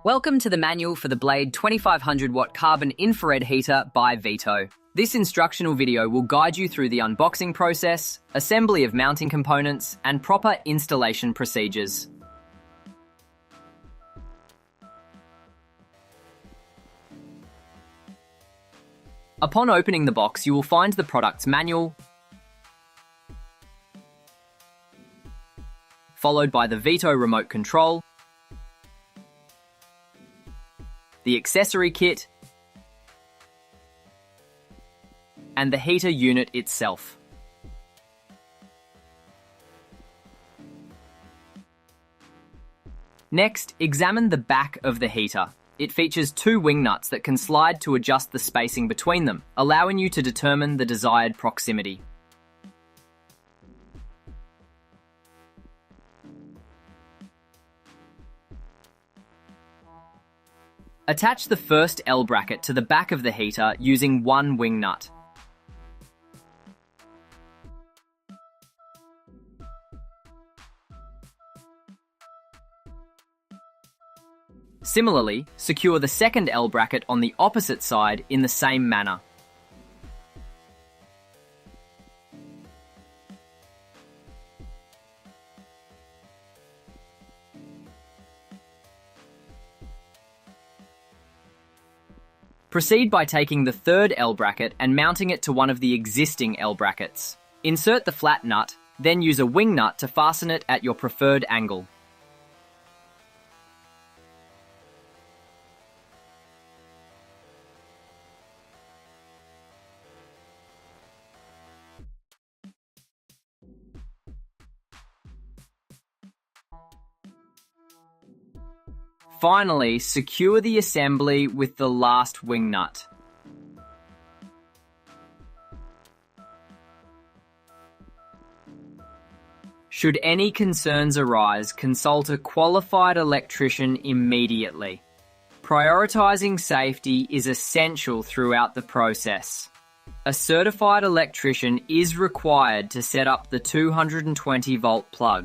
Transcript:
Welcome to the manual for the Blade 2500 watt carbon infrared heater by Veto. This instructional video will guide you through the unboxing process, assembly of mounting components, and proper installation procedures. Upon opening the box, you will find the product's manual, followed by the Veto remote control, the accessory kit, and the heater unit itself. Next, examine the back of the heater. It features two wing nuts that can slide to adjust the spacing between them, allowing you to determine the desired proximity. Attach the first L bracket to the back of the heater using one wing nut. Similarly, secure the second L bracket on the opposite side in the same manner. Proceed by taking the third L bracket and mounting it to one of the existing L brackets. Insert the flat nut, then use a wing nut to fasten it at your preferred angle. Finally, secure the assembly with the last wing nut. Should any concerns arise, consult a qualified electrician immediately. Prioritizing safety is essential throughout the process. A certified electrician is required to set up the 220-volt plug.